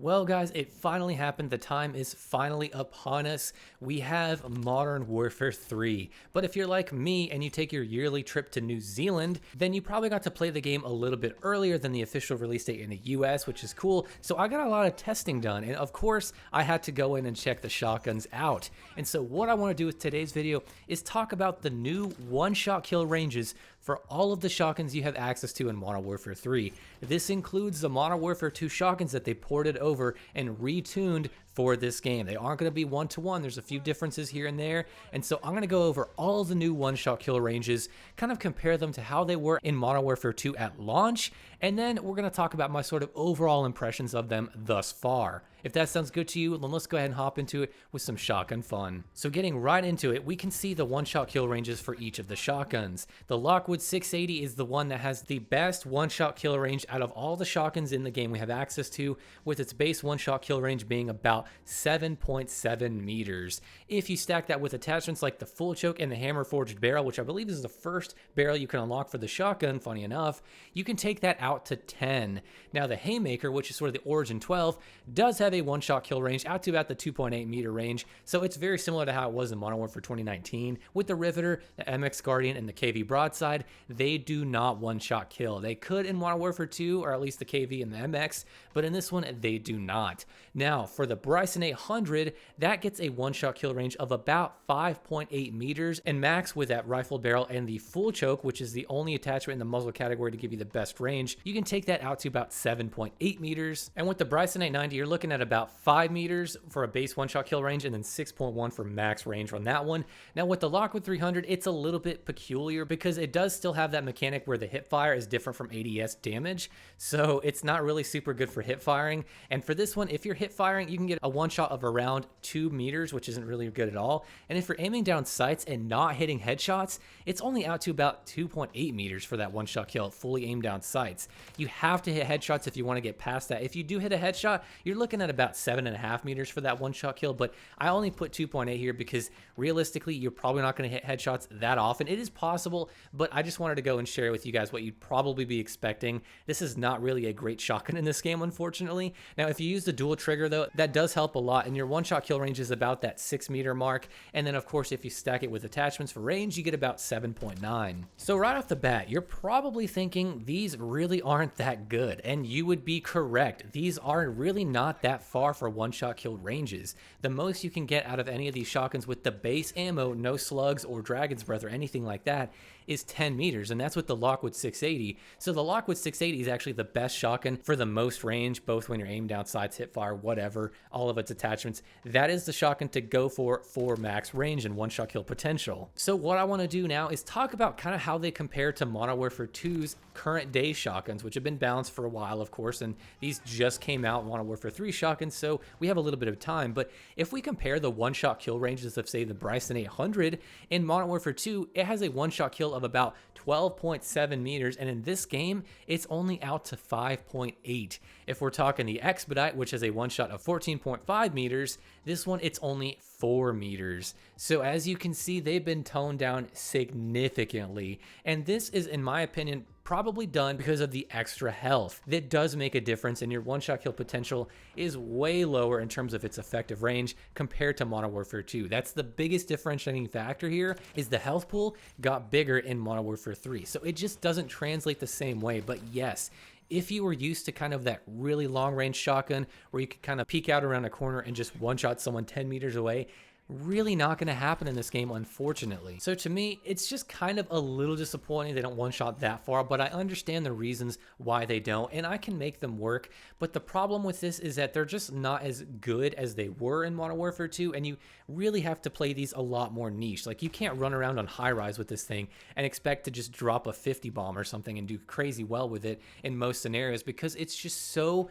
Well, guys, it finally happened. The time is finally upon us. We have Modern Warfare 3. But if you're like me and you take your yearly trip to New Zealand, then you probably got to play the game a little bit earlier than the official release date in the US, which is cool. So I got a lot of testing done. And of course, I had to go in and check the shotguns out. And so what I want to do with today's video is talk about the new one-shot kill ranges for all of the shotguns you have access to in Modern Warfare 3. This includes the Modern Warfare 2 shotguns that they ported over and retuned for this game. They aren't going to be one-to-one. There's a few differences here and there. And so I'm going to go over all of the new one-shot kill ranges, kind of compare them to how they were in Modern Warfare 2 at launch, and then we're going to talk about my sort of overall impressions of them thus far. If that sounds good to you, then let's go ahead and hop into it with some shotgun fun. So getting right into it, we can see the one-shot kill ranges for each of the shotguns. The Lockwood 680 is the one that has the best one-shot kill range out of all the shotguns in the game we have access to, with its base one-shot kill range being about 7.7 meters. If you stack that with attachments like the full choke and the hammer forged barrel, which I believe is the first barrel you can unlock for the shotgun, funny enough, you can take that out to 10. Now the haymaker, which is sort of the Origin 12, does have a one-shot kill range out to about the 2.8 meter range, so it's very similar to how it was in Modern Warfare 2019. With the Riveter, the MX Guardian, and the KV Broadside, they do not one-shot kill. They could in Modern Warfare 2, or at least the KV and the MX, but in this one, they do not. Now, for the Bryson 800, that gets a one-shot kill range of about 5.8 meters, and max with that rifled barrel and the full choke, which is the only attachment in the muzzle category to give you the best range, you can take that out to about 7.8 meters. And with the Bryson 890, you're looking at about 5 meters for a base one-shot kill range, and then 6.1 for max range on that one. Now with the Lockwood 300, it's a little bit peculiar because it does still have that mechanic where the hip fire is different from ADS damage, so it's not really super good for hip firing. And for this one, if you're hip firing, you can get a one-shot of around 2 meters, which isn't really good at all. And if you're aiming down sights and not hitting headshots, it's only out to about 2.8 meters for that one-shot kill, fully aimed down sights. You have to hit headshots if you want to get past that. If you do hit a headshot, you're looking at about 7.5 meters for that one-shot kill, but I only put 2.8 here because realistically, you're probably not going to hit headshots that often. It is possible, but I just wanted to go and share with you guys what you'd probably be expecting. This is not really a great shotgun in this game, unfortunately. Now, if you use the dual trigger, though, that does help a lot, and your one-shot kill range is about that 6 meter mark, and then, of course, if you stack it with attachments for range, you get about 7.9. So right off the bat, you're probably thinking these really aren't that good, and you would be correct. These are really not that far for one-shot kill ranges. The most you can get out of any of these shotguns with the base ammo, no slugs or dragon's breath or anything like that, is 10 meters, and that's with the Lockwood 680. So the Lockwood 680 is actually the best shotgun for the most range, both when you're aimed down sights, hip fire, whatever, all of its attachments. That is the shotgun to go for max range and one-shot kill potential. So what I want to do now is talk about kind of how they compare to Modern Warfare 2's current day shotguns, which have been balanced for a while, of course, and these just came out in Modern Warfare 3 shotguns, so we have a little bit of time. But if we compare the one-shot kill ranges of, say, the Bryson 800, in Modern Warfare 2, it has a one-shot kill of about 12.7 meters, and in this game, it's only out to 5.8. If we're talking the MWIII, which has a one-shot of 14.5 meters, this one, it's only 4 meters. So as you can see, they've been toned down significantly, and this is, in my opinion, probably done because of the extra health. That does make a difference, and your one-shot kill potential is way lower in terms of its effective range compared to Modern Warfare 2. That's the biggest differentiating factor here, is the health pool got bigger in Modern Warfare 3. So it just doesn't translate the same way. But yes, if you were used to kind of that really long-range shotgun where you could kind of peek out around a corner and just one-shot someone 10 meters away, really not going to happen in this game, unfortunately. So to me, it's just kind of a little disappointing they don't one-shot that far, but I understand the reasons why they don't, and I can make them work. But the problem with this is that they're just not as good as they were in Modern Warfare 2, and you really have to play these a lot more niche. Like, you can't run around on high-rise with this thing and expect to just drop a 50 bomb or something and do crazy well with it in most scenarios, because it's just so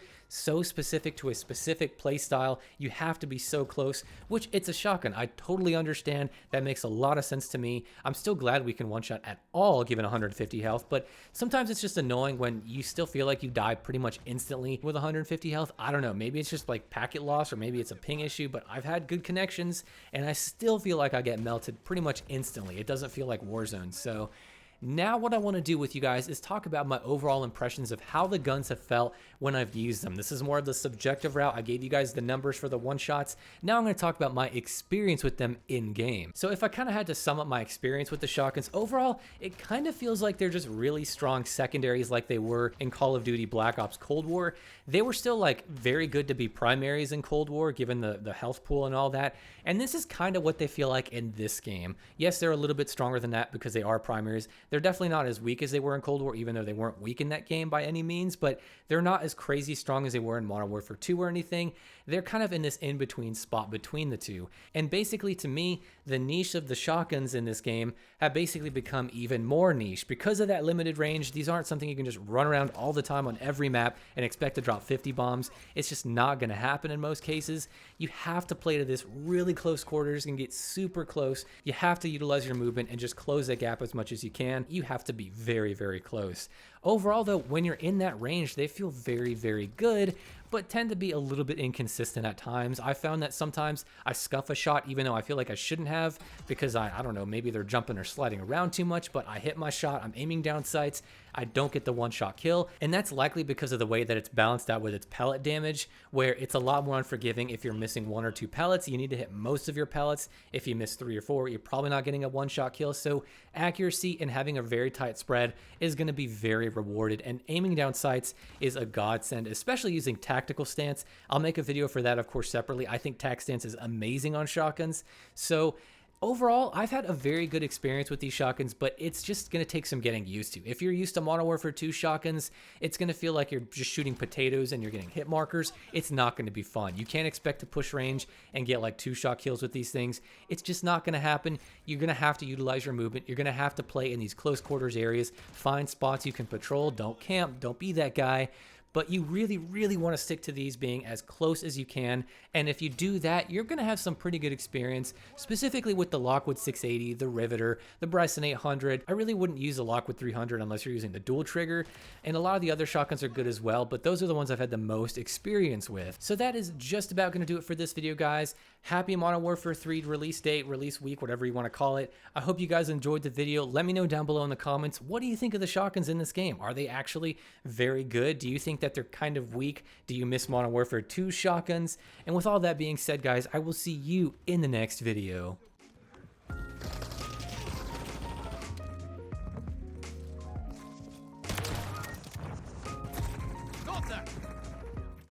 specific to a specific play style. You have to be so close, which it's a shotgun. I totally understand. That makes a lot of sense to me. I'm still glad we can one-shot at all given 150 health, but sometimes it's just annoying when you still feel like you die pretty much instantly with 150 health. I don't know, maybe it's just like packet loss, or maybe it's a ping issue, but I've had good connections and I still feel like I get melted pretty much instantly. It doesn't feel like Warzone. So Now what I want to do with you guys is talk about my overall impressions of how the guns have felt when I've used them. This is more of the subjective route. I gave you guys the numbers for the one-shots. Now I'm going to talk about my experience with them in-game. So if I kind of had to sum up my experience with the shotguns, overall, it kind of feels like they're just really strong secondaries like they were in Call of Duty Black Ops Cold War. They were still like very good to be primaries in Cold War, given the health pool and all that. And this is kind of what they feel like in this game. Yes, they're a little bit stronger than that because they are primaries. They're definitely not as weak as they were in Cold War, even though they weren't weak in that game by any means, but they're not as crazy strong as they were in Modern Warfare 2 or anything. They're kind of in this in-between spot between the two. And basically, to me, the niche of the shotguns in this game have basically become even more niche. Because of that limited range, these aren't something you can just run around all the time on every map and expect to drop 50 bombs. It's just not going to happen in most cases. You have to play to this really close quarters and get super close. You have to utilize your movement and just close that gap as much as you can. You have to be very, very close. Overall, though, when you're in that range, they feel very, very good, but tend to be a little bit inconsistent at times. I found that sometimes I scuff a shot even though I feel like I shouldn't have, because I don't know, maybe they're jumping or sliding around too much, but I hit my shot, I'm aiming down sights, I don't get the one-shot kill, and that's likely because of the way that it's balanced out with its pellet damage, where it's a lot more unforgiving if you're missing 1 or 2 pellets. You need to hit most of your pellets. If you miss 3 or 4, you're probably not getting a one-shot kill, so accuracy and having a very tight spread is going to be very rewarded, and aiming down sights is a godsend, especially using tactical stance. I'll make a video for that, of course, separately. I think tac stance is amazing on shotguns. So overall, I've had a very good experience with these shotguns, but it's just going to take some getting used to. If you're used to Modern Warfare 2 shotguns, it's going to feel like you're just shooting potatoes and you're getting hit markers. It's not going to be fun. You can't expect to push range and get like 2-shot kills with these things. It's just not going to happen. You're going to have to utilize your movement. You're going to have to play in these close quarters areas, find spots you can patrol. Don't camp. Don't be that guy. But you really, really want to stick to these being as close as you can. And if you do that, you're going to have some pretty good experience, specifically with the Lockwood 680, the Riveter, the Bryson 800. I really wouldn't use the Lockwood 300 unless you're using the dual trigger. And a lot of the other shotguns are good as well, but those are the ones I've had the most experience with. So that is just about going to do it for this video, guys. Happy Modern Warfare 3 release date, release week, whatever you want to call it. I hope you guys enjoyed the video. Let me know down below in the comments, what do you think of the shotguns in this game? Are they actually very good? Do you think that they're kind of weak? Do you miss Modern Warfare 2 shotguns? And with all that being said, guys, I will see you in the next video.